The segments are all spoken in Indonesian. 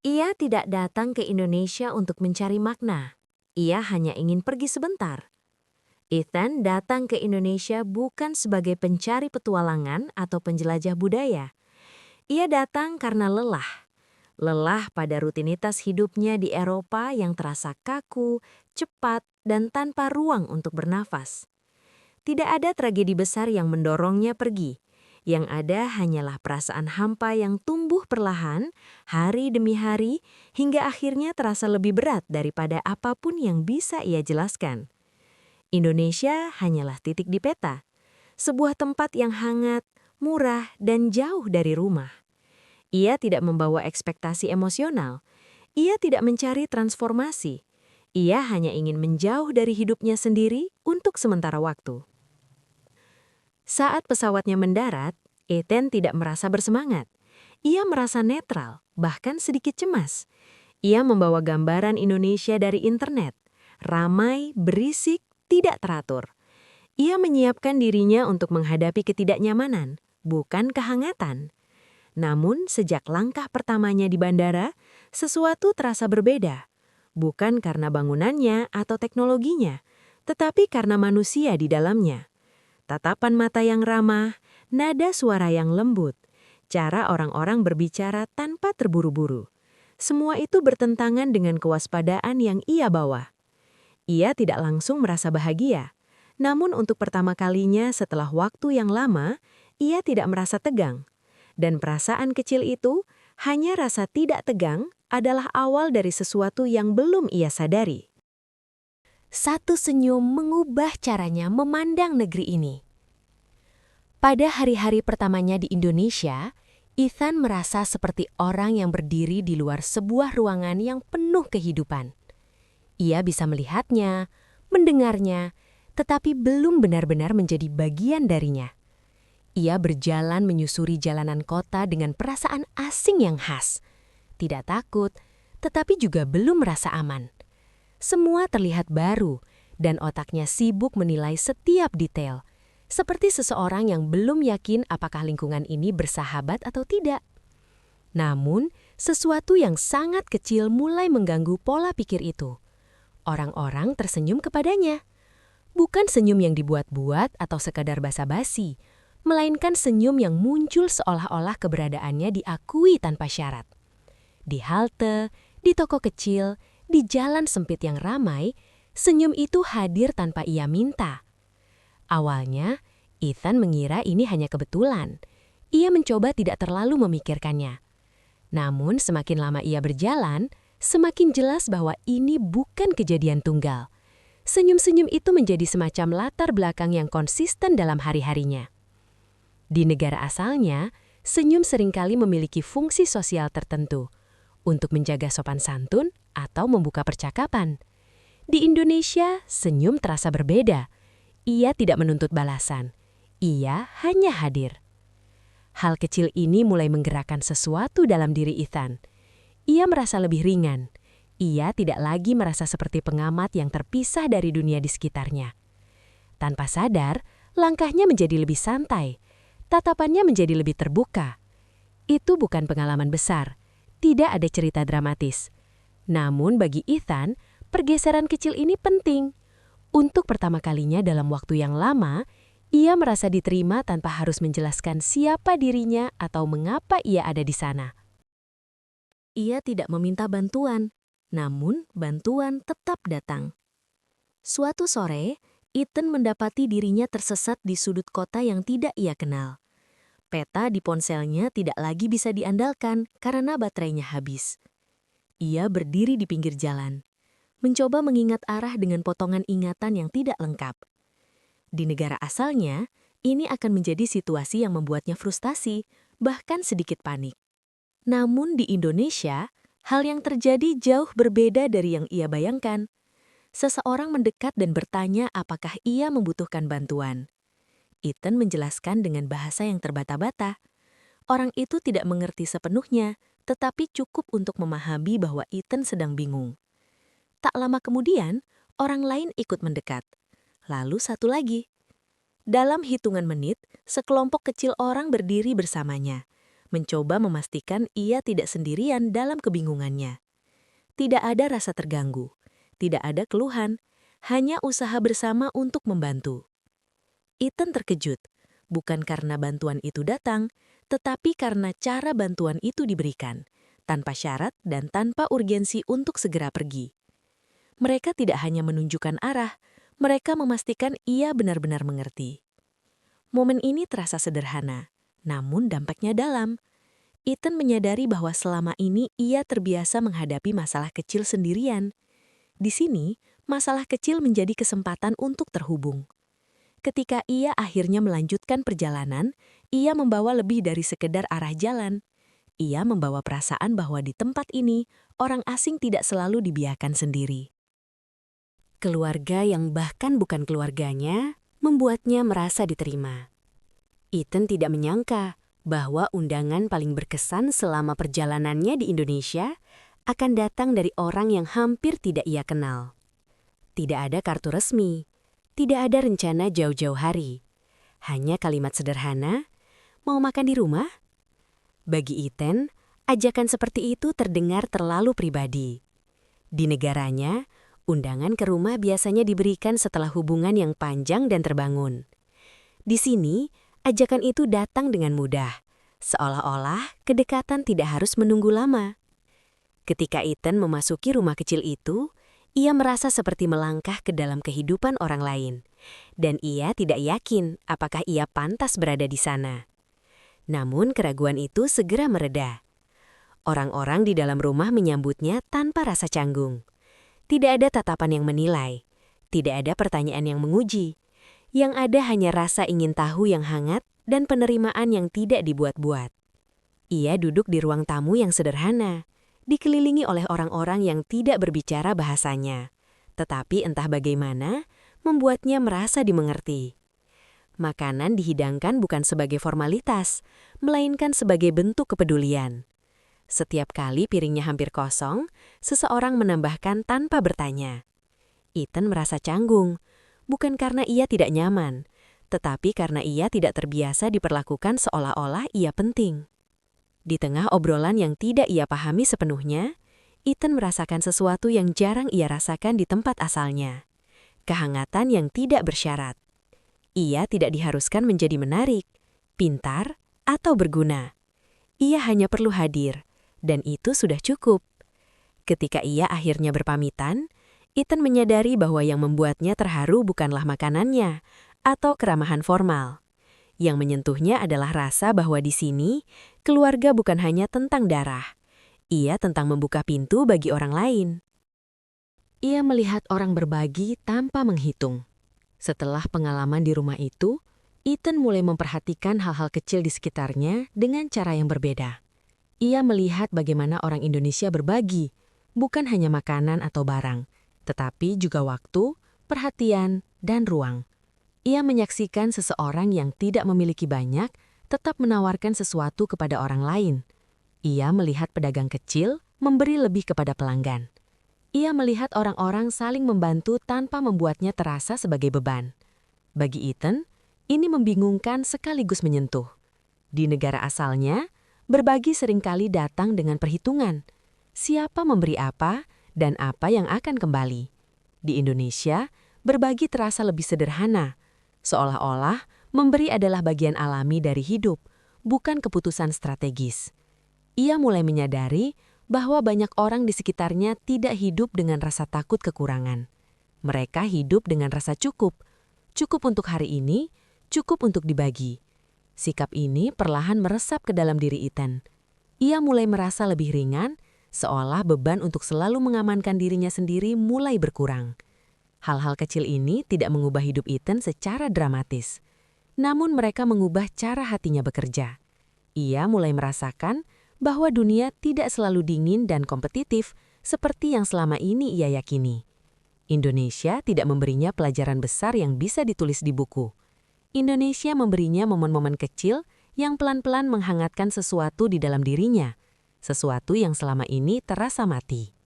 Ia tidak datang ke Indonesia untuk mencari makna. Ia hanya ingin pergi sebentar. Ethan datang ke Indonesia bukan sebagai pencari petualangan atau penjelajah budaya. Ia datang karena lelah. Lelah pada rutinitas hidupnya di Eropa yang terasa kaku, cepat, dan tanpa ruang untuk bernafas. Tidak ada tragedi besar yang mendorongnya pergi. Yang ada hanyalah perasaan hampa yang tumbuh perlahan, hari demi hari, hingga akhirnya terasa lebih berat daripada apapun yang bisa ia jelaskan. Indonesia hanyalah titik di peta, sebuah tempat yang hangat, murah, dan jauh dari rumah. Ia tidak membawa ekspektasi emosional. Ia tidak mencari transformasi. Ia hanya ingin menjauh dari hidupnya sendiri untuk sementara waktu. Saat pesawatnya mendarat, Ethan tidak merasa bersemangat. Ia merasa netral, bahkan sedikit cemas. Ia membawa gambaran Indonesia dari internet. Ramai, berisik, tidak teratur. Ia menyiapkan dirinya untuk menghadapi ketidaknyamanan, bukan kehangatan. Namun, sejak langkah pertamanya di bandara, sesuatu terasa berbeda. Bukan karena bangunannya atau teknologinya, tetapi karena manusia di dalamnya. Tatapan mata yang ramah, nada suara yang lembut, cara orang-orang berbicara tanpa terburu-buru. Semua itu bertentangan dengan kewaspadaan yang ia bawa. Ia tidak langsung merasa bahagia. Namun untuk pertama kalinya setelah waktu yang lama, ia tidak merasa tegang. Dan perasaan kecil itu, hanya rasa tidak tegang, adalah awal dari sesuatu yang belum ia sadari. Satu senyum mengubah caranya memandang negeri ini. Pada hari-hari pertamanya di Indonesia, Ethan merasa seperti orang yang berdiri di luar sebuah ruangan yang penuh kehidupan. Ia bisa melihatnya, mendengarnya, tetapi belum benar-benar menjadi bagian darinya. Ia berjalan menyusuri jalanan kota dengan perasaan asing yang khas. Tidak takut, tetapi juga belum merasa aman. Semua terlihat baru, dan otaknya sibuk menilai setiap detail, seperti seseorang yang belum yakin apakah lingkungan ini bersahabat atau tidak. Namun, sesuatu yang sangat kecil mulai mengganggu pola pikir itu. Orang-orang tersenyum kepadanya. Bukan senyum yang dibuat-buat atau sekadar basa-basi, melainkan senyum yang muncul seolah-olah keberadaannya diakui tanpa syarat. Di halte, di toko kecil, di jalan sempit yang ramai, senyum itu hadir tanpa ia minta. Awalnya, Ethan mengira ini hanya kebetulan. Ia mencoba tidak terlalu memikirkannya. Namun semakin lama ia berjalan, semakin jelas bahwa ini bukan kejadian tunggal. Senyum-senyum itu menjadi semacam latar belakang yang konsisten dalam hari-harinya. Di negara asalnya, senyum seringkali memiliki fungsi sosial tertentu untuk menjaga sopan santun atau membuka percakapan. Di Indonesia, senyum terasa berbeda. Ia tidak menuntut balasan. Ia hanya hadir. Hal kecil ini mulai menggerakkan sesuatu dalam diri Ethan. Ia merasa lebih ringan. Ia tidak lagi merasa seperti pengamat yang terpisah dari dunia di sekitarnya. Tanpa sadar, langkahnya menjadi lebih santai. Tatapannya menjadi lebih terbuka. Itu bukan pengalaman besar. Tidak ada cerita dramatis. Namun bagi Ethan, pergeseran kecil ini penting. Untuk pertama kalinya dalam waktu yang lama, ia merasa diterima tanpa harus menjelaskan siapa dirinya atau mengapa ia ada di sana. Ia tidak meminta bantuan, namun bantuan tetap datang. Suatu sore, Ethan mendapati dirinya tersesat di sudut kota yang tidak ia kenal. Peta di ponselnya tidak lagi bisa diandalkan karena baterainya habis. Ia berdiri di pinggir jalan, mencoba mengingat arah dengan potongan ingatan yang tidak lengkap. Di negara asalnya, ini akan menjadi situasi yang membuatnya frustasi, bahkan sedikit panik. Namun di Indonesia, hal yang terjadi jauh berbeda dari yang ia bayangkan. Seseorang mendekat dan bertanya apakah ia membutuhkan bantuan. Ethan menjelaskan dengan bahasa yang terbata-bata. Orang itu tidak mengerti sepenuhnya, tetapi cukup untuk memahami bahwa Ethan sedang bingung. Tak lama kemudian, orang lain ikut mendekat. Lalu satu lagi. Dalam hitungan menit, sekelompok kecil orang berdiri bersamanya, mencoba memastikan ia tidak sendirian dalam kebingungannya. Tidak ada rasa terganggu, tidak ada keluhan, hanya usaha bersama untuk membantu. Ethan terkejut, bukan karena bantuan itu datang, tetapi karena cara bantuan itu diberikan, tanpa syarat dan tanpa urgensi untuk segera pergi. Mereka tidak hanya menunjukkan arah, mereka memastikan ia benar-benar mengerti. Momen ini terasa sederhana, namun dampaknya dalam. Ethan menyadari bahwa selama ini ia terbiasa menghadapi masalah kecil sendirian. Di sini, masalah kecil menjadi kesempatan untuk terhubung. Ketika ia akhirnya melanjutkan perjalanan, ia membawa lebih dari sekedar arah jalan. Ia membawa perasaan bahwa di tempat ini, orang asing tidak selalu dibiarkan sendiri. Keluarga yang bahkan bukan keluarganya, membuatnya merasa diterima. Ethan tidak menyangka bahwa undangan paling berkesan selama perjalanannya di Indonesia akan datang dari orang yang hampir tidak ia kenal. Tidak ada kartu resmi, tidak ada rencana jauh-jauh hari. Hanya kalimat sederhana, "Mau makan di rumah?" Bagi Ethan, ajakan seperti itu terdengar terlalu pribadi. Di negaranya, undangan ke rumah biasanya diberikan setelah hubungan yang panjang dan terbangun. Di sini, ajakan itu datang dengan mudah, seolah-olah kedekatan tidak harus menunggu lama. Ketika Ethan memasuki rumah kecil itu, ia merasa seperti melangkah ke dalam kehidupan orang lain, dan ia tidak yakin apakah ia pantas berada di sana. Namun keraguan itu segera mereda. Orang-orang di dalam rumah menyambutnya tanpa rasa canggung. Tidak ada tatapan yang menilai, tidak ada pertanyaan yang menguji. Yang ada hanya rasa ingin tahu yang hangat dan penerimaan yang tidak dibuat-buat. Ia duduk di ruang tamu yang sederhana, dikelilingi oleh orang-orang yang tidak berbicara bahasanya, tetapi entah bagaimana membuatnya merasa dimengerti. Makanan dihidangkan bukan sebagai formalitas, melainkan sebagai bentuk kepedulian. Setiap kali piringnya hampir kosong, seseorang menambahkan tanpa bertanya. Ethan merasa canggung, bukan karena ia tidak nyaman, tetapi karena ia tidak terbiasa diperlakukan seolah-olah ia penting. Di tengah obrolan yang tidak ia pahami sepenuhnya, Ethan merasakan sesuatu yang jarang ia rasakan di tempat asalnya. Kehangatan yang tidak bersyarat. Ia tidak diharuskan menjadi menarik, pintar, atau berguna. Ia hanya perlu hadir, dan itu sudah cukup. Ketika ia akhirnya berpamitan, Ethan menyadari bahwa yang membuatnya terharu bukanlah makanannya atau keramahan formal. Yang menyentuhnya adalah rasa bahwa di sini, keluarga bukan hanya tentang darah. Ia tentang membuka pintu bagi orang lain. Ia melihat orang berbagi tanpa menghitung. Setelah pengalaman di rumah itu, Ethan mulai memperhatikan hal-hal kecil di sekitarnya dengan cara yang berbeda. Ia melihat bagaimana orang Indonesia berbagi, bukan hanya makanan atau barang, tetapi juga waktu, perhatian, dan ruang. Ia menyaksikan seseorang yang tidak memiliki banyak, tetap menawarkan sesuatu kepada orang lain. Ia melihat pedagang kecil memberi lebih kepada pelanggan. Ia melihat orang-orang saling membantu tanpa membuatnya terasa sebagai beban. Bagi Ethan, ini membingungkan sekaligus menyentuh. Di negara asalnya, berbagi seringkali datang dengan perhitungan. Siapa memberi apa, dan apa yang akan kembali. Di Indonesia, berbagi terasa lebih sederhana, seolah-olah memberi adalah bagian alami dari hidup, bukan keputusan strategis. Ia mulai menyadari bahwa banyak orang di sekitarnya tidak hidup dengan rasa takut kekurangan. Mereka hidup dengan rasa cukup untuk hari ini, cukup untuk dibagi. Sikap ini perlahan meresap ke dalam diri Ethan. Ia mulai merasa lebih ringan, seolah beban untuk selalu mengamankan dirinya sendiri mulai berkurang. Hal-hal kecil ini tidak mengubah hidup Ethan secara dramatis. Namun mereka mengubah cara hatinya bekerja. Ia mulai merasakan bahwa dunia tidak selalu dingin dan kompetitif seperti yang selama ini ia yakini. Indonesia tidak memberinya pelajaran besar yang bisa ditulis di buku. Indonesia memberinya momen-momen kecil yang pelan-pelan menghangatkan sesuatu di dalam dirinya. Sesuatu yang selama ini terasa mati.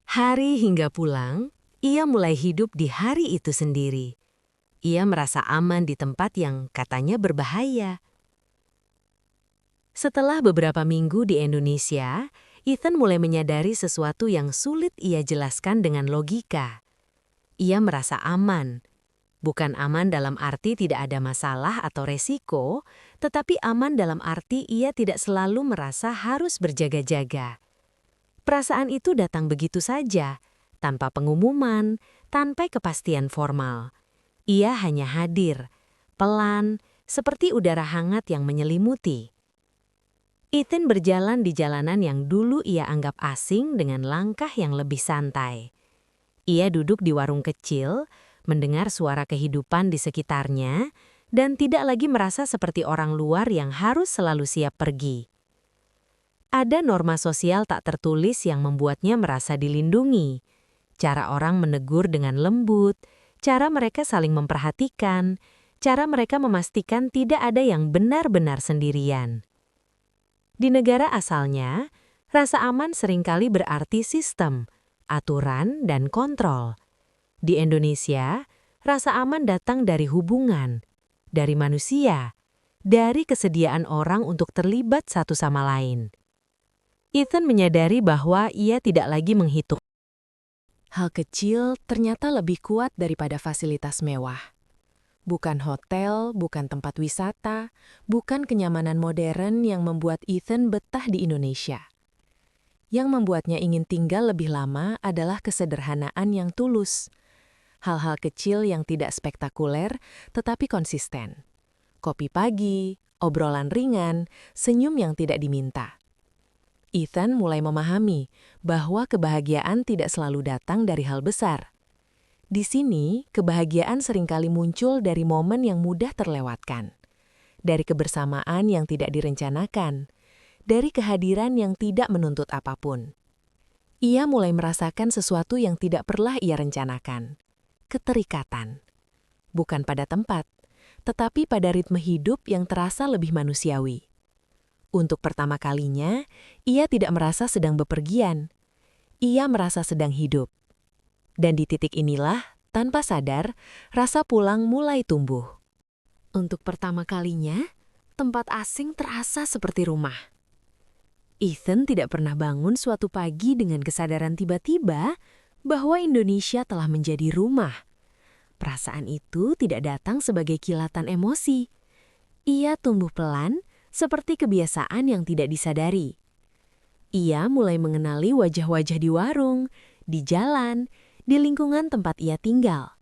Hari hingga pulang, ia mulai hidup di hari itu sendiri. Ia merasa aman di tempat yang katanya berbahaya. Setelah beberapa minggu di Indonesia, Ethan mulai menyadari sesuatu yang sulit ia jelaskan dengan logika. Ia merasa aman. Bukan aman dalam arti tidak ada masalah atau resiko, tetapi aman dalam arti ia tidak selalu merasa harus berjaga-jaga. Perasaan itu datang begitu saja, tanpa pengumuman, tanpa kepastian formal. Ia hanya hadir, pelan, seperti udara hangat yang menyelimuti. Ethan berjalan di jalanan yang dulu ia anggap asing dengan langkah yang lebih santai. Ia duduk di warung kecil, mendengar suara kehidupan di sekitarnya, dan tidak lagi merasa seperti orang luar yang harus selalu siap pergi. Ada norma sosial tak tertulis yang membuatnya merasa dilindungi. Cara orang menegur dengan lembut, cara mereka saling memperhatikan, cara mereka memastikan tidak ada yang benar-benar sendirian. Di negara asalnya, rasa aman seringkali berarti sistem, aturan, dan kontrol. Di Indonesia, rasa aman datang dari hubungan, dari manusia, dari kesediaan orang untuk terlibat satu sama lain. Ethan menyadari bahwa ia tidak lagi menghitung. Hal kecil ternyata lebih kuat daripada fasilitas mewah. Bukan hotel, bukan tempat wisata, bukan kenyamanan modern yang membuat Ethan betah di Indonesia. Yang membuatnya ingin tinggal lebih lama adalah kesederhanaan yang tulus. Hal-hal kecil yang tidak spektakuler, tetapi konsisten. Kopi pagi, obrolan ringan, senyum yang tidak diminta. Ethan mulai memahami bahwa kebahagiaan tidak selalu datang dari hal besar. Di sini, kebahagiaan seringkali muncul dari momen yang mudah terlewatkan. Dari kebersamaan yang tidak direncanakan. Dari kehadiran yang tidak menuntut apapun. Ia mulai merasakan sesuatu yang tidak pernah ia rencanakan. Keterikatan. Bukan pada tempat, tetapi pada ritme hidup yang terasa lebih manusiawi. Untuk pertama kalinya, ia tidak merasa sedang bepergian. Ia merasa sedang hidup. Dan di titik inilah, tanpa sadar, rasa pulang mulai tumbuh. Untuk pertama kalinya, tempat asing terasa seperti rumah. Ethan tidak pernah bangun suatu pagi dengan kesadaran tiba-tiba bahwa Indonesia telah menjadi rumah. Perasaan itu tidak datang sebagai kilatan emosi. Ia tumbuh pelan, seperti kebiasaan yang tidak disadari. Ia mulai mengenali wajah-wajah di warung, di jalan, di lingkungan tempat ia tinggal.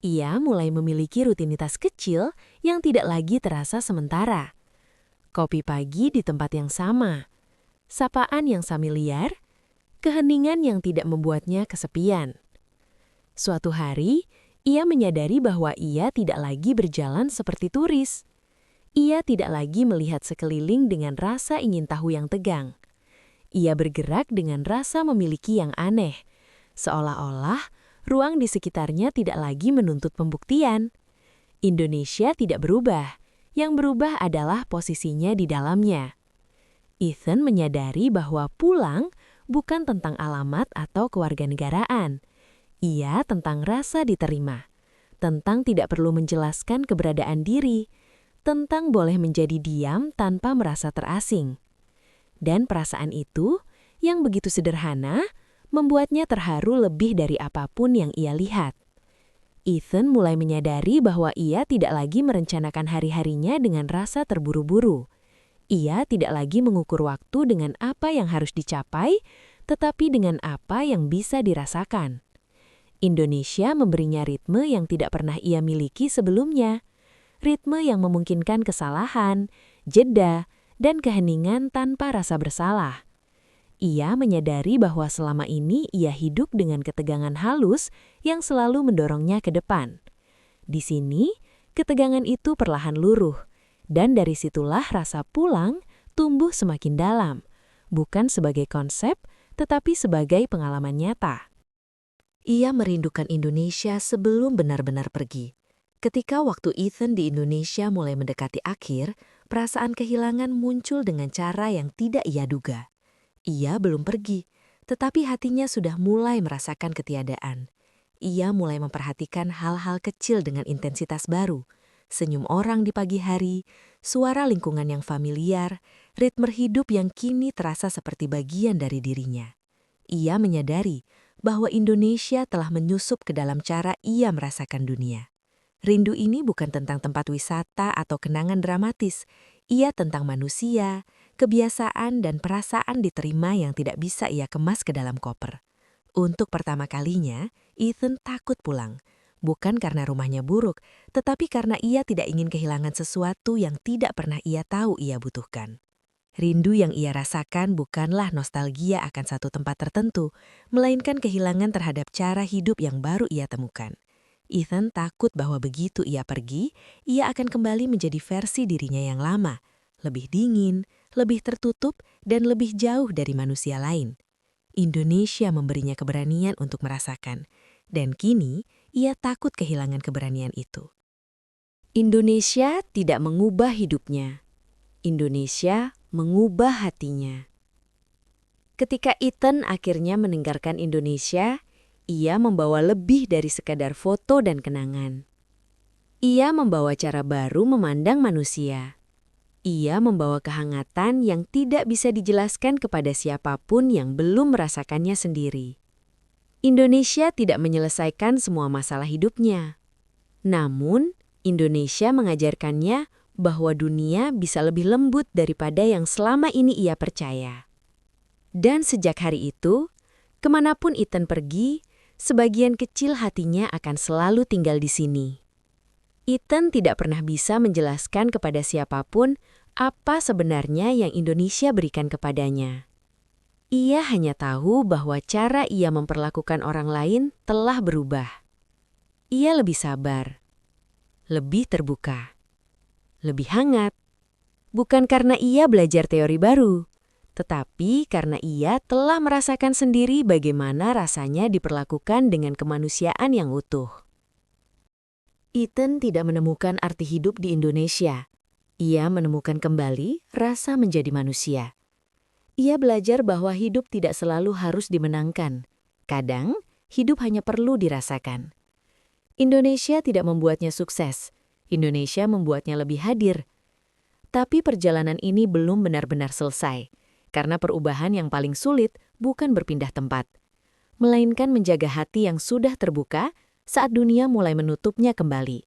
Ia mulai memiliki rutinitas kecil yang tidak lagi terasa sementara. Kopi pagi di tempat yang sama, sapaan yang familiar, keheningan yang tidak membuatnya kesepian. Suatu hari, ia menyadari bahwa ia tidak lagi berjalan seperti turis. Ia tidak lagi melihat sekeliling dengan rasa ingin tahu yang tegang. Ia bergerak dengan rasa memiliki yang aneh, seolah-olah ruang di sekitarnya tidak lagi menuntut pembuktian. Indonesia tidak berubah, yang berubah adalah posisinya di dalamnya. Ethan menyadari bahwa pulang bukan tentang alamat atau kewarganegaraan. Ia tentang rasa diterima, tentang tidak perlu menjelaskan keberadaan diri, tentang boleh menjadi diam tanpa merasa terasing. Dan perasaan itu, yang begitu sederhana, membuatnya terharu lebih dari apapun yang ia lihat. Ethan mulai menyadari bahwa ia tidak lagi merencanakan hari-harinya dengan rasa terburu-buru. Ia tidak lagi mengukur waktu dengan apa yang harus dicapai, tetapi dengan apa yang bisa dirasakan. Indonesia memberinya ritme yang tidak pernah ia miliki sebelumnya. Ritme yang memungkinkan kesalahan, jeda, dan keheningan tanpa rasa bersalah. Ia menyadari bahwa selama ini ia hidup dengan ketegangan halus yang selalu mendorongnya ke depan. Di sini, ketegangan itu perlahan luruh, dan dari situlah rasa pulang tumbuh semakin dalam, bukan sebagai konsep, tetapi sebagai pengalaman nyata. Ia merindukan Indonesia sebelum benar-benar pergi. Ketika waktu Ethan di Indonesia mulai mendekati akhir, perasaan kehilangan muncul dengan cara yang tidak ia duga. Ia belum pergi, tetapi hatinya sudah mulai merasakan ketiadaan. Ia mulai memperhatikan hal-hal kecil dengan intensitas baru, senyum orang di pagi hari, suara lingkungan yang familiar, ritme hidup yang kini terasa seperti bagian dari dirinya. Ia menyadari bahwa Indonesia telah menyusup ke dalam cara ia merasakan dunia. Rindu ini bukan tentang tempat wisata atau kenangan dramatis. Ia tentang manusia, kebiasaan, dan perasaan diterima yang tidak bisa ia kemas ke dalam koper. Untuk pertama kalinya, Ethan takut pulang. Bukan karena rumahnya buruk, tetapi karena ia tidak ingin kehilangan sesuatu yang tidak pernah ia tahu ia butuhkan. Rindu yang ia rasakan bukanlah nostalgia akan satu tempat tertentu, melainkan kehilangan terhadap cara hidup yang baru ia temukan. Ethan takut bahwa begitu ia pergi, ia akan kembali menjadi versi dirinya yang lama, lebih dingin, lebih tertutup, dan lebih jauh dari manusia lain. Indonesia memberinya keberanian untuk merasakan, dan kini ia takut kehilangan keberanian itu. Indonesia tidak mengubah hidupnya. Indonesia mengubah hatinya. Ketika Ethan akhirnya meninggalkan Indonesia, ia membawa lebih dari sekadar foto dan kenangan. Ia membawa cara baru memandang manusia. Ia membawa kehangatan yang tidak bisa dijelaskan kepada siapapun yang belum merasakannya sendiri. Indonesia tidak menyelesaikan semua masalah hidupnya. Namun, Indonesia mengajarkannya bahwa dunia bisa lebih lembut daripada yang selama ini ia percaya. Dan sejak hari itu, kemanapun Ethan pergi, sebagian kecil hatinya akan selalu tinggal di sini. Ethan tidak pernah bisa menjelaskan kepada siapapun apa sebenarnya yang Indonesia berikan kepadanya. Ia hanya tahu bahwa cara ia memperlakukan orang lain telah berubah. Ia lebih sabar, lebih terbuka, lebih hangat. Bukan karena ia belajar teori baru, tetapi karena ia telah merasakan sendiri bagaimana rasanya diperlakukan dengan kemanusiaan yang utuh. Ethan tidak menemukan arti hidup di Indonesia. Ia menemukan kembali rasa menjadi manusia. Ia belajar bahwa hidup tidak selalu harus dimenangkan. Kadang, hidup hanya perlu dirasakan. Indonesia tidak membuatnya sukses. Indonesia membuatnya lebih hadir. Tapi perjalanan ini belum benar-benar selesai. Karena perubahan yang paling sulit bukan berpindah tempat, melainkan menjaga hati yang sudah terbuka saat dunia mulai menutupnya kembali.